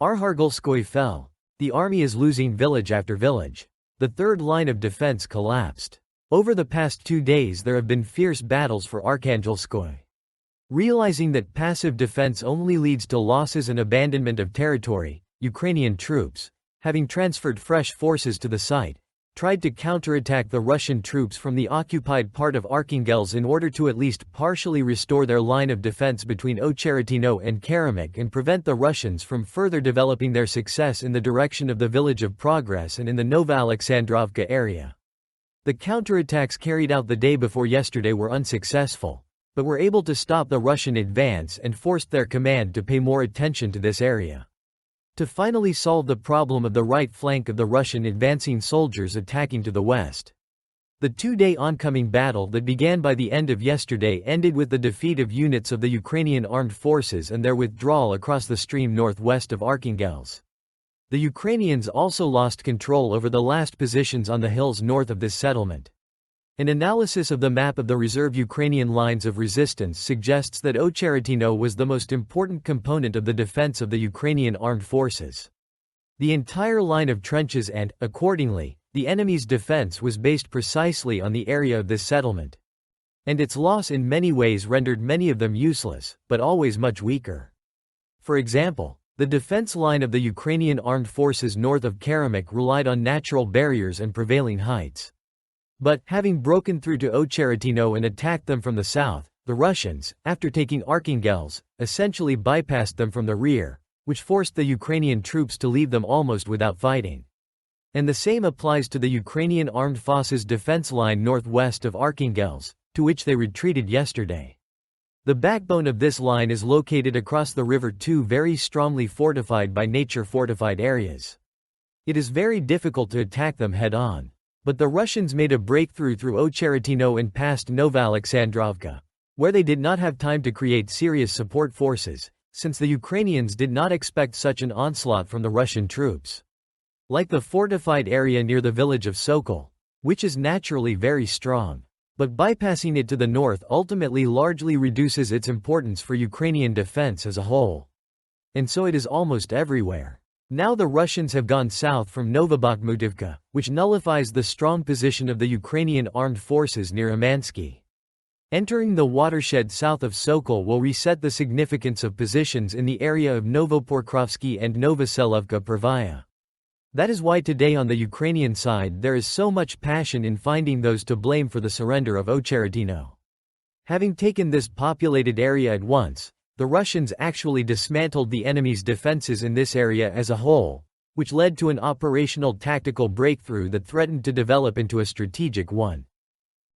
Arhargelskoe fell. The army is losing village after village. The third line of defense collapsed. Over the past 2 days there have been fierce battles for Arhargelskoe. Realizing that passive defense only leads to losses and abandonment of territory, Ukrainian troops, having transferred fresh forces to the site, tried to counterattack the Russian troops from the occupied part of Archangelsk in order to at least partially restore their line of defense between Ocheretino and Karamik and prevent the Russians from further developing their success in the direction of the Village of Progress and in the Nova Alexandrovka area. The counterattacks carried out the day before yesterday were unsuccessful, but were able to stop the Russian advance and forced their command to pay more attention to this area. To finally solve the problem of the right flank of the Russian advancing soldiers attacking to the west. The 2-day oncoming battle that began by the end of yesterday ended with the defeat of units of the Ukrainian armed forces and their withdrawal across the stream northwest of Archangelsk. The Ukrainians also lost control over the last positions on the hills north of this settlement. An analysis of the map of the reserve Ukrainian lines of resistance suggests that Ocheretino was the most important component of the defense of the Ukrainian armed forces. The entire line of trenches and, accordingly, the enemy's defense was based precisely on the area of this settlement. And its loss in many ways rendered many of them useless, but always much weaker. For example, the defense line of the Ukrainian armed forces north of Karamik relied on natural barriers and prevailing heights. But, having broken through to Ocheretino and attacked them from the south, the Russians, after taking Archangelsk, essentially bypassed them from the rear, which forced the Ukrainian troops to leave them almost without fighting. And the same applies to the Ukrainian armed forces defense line northwest of Archangelsk, to which they retreated yesterday. The backbone of this line is located across the river, two very strongly fortified by nature fortified areas. It is very difficult to attack them head-on. But the Russians made a breakthrough through Ocheretino and past Nova Alexandrovka, where they did not have time to create serious support forces, since the Ukrainians did not expect such an onslaught from the Russian troops. Like the fortified area near the village of Sokol, which is naturally very strong, but bypassing it to the north ultimately largely reduces its importance for Ukrainian defense as a whole. And so it is almost everywhere. Now the Russians have gone south from Novobakhmutivka, which nullifies the strong position of the Ukrainian armed forces near Umansky. Entering the watershed south of Sokol will reset the significance of positions in the area of Novopokrovsky and Novoselovka Pervaya. That is why today on the Ukrainian side there is so much passion in finding those to blame for the surrender of Ocheretino. Having taken this populated area at once, the Russians actually dismantled the enemy's defenses in this area as a whole, which led to an operational tactical breakthrough that threatened to develop into a strategic one.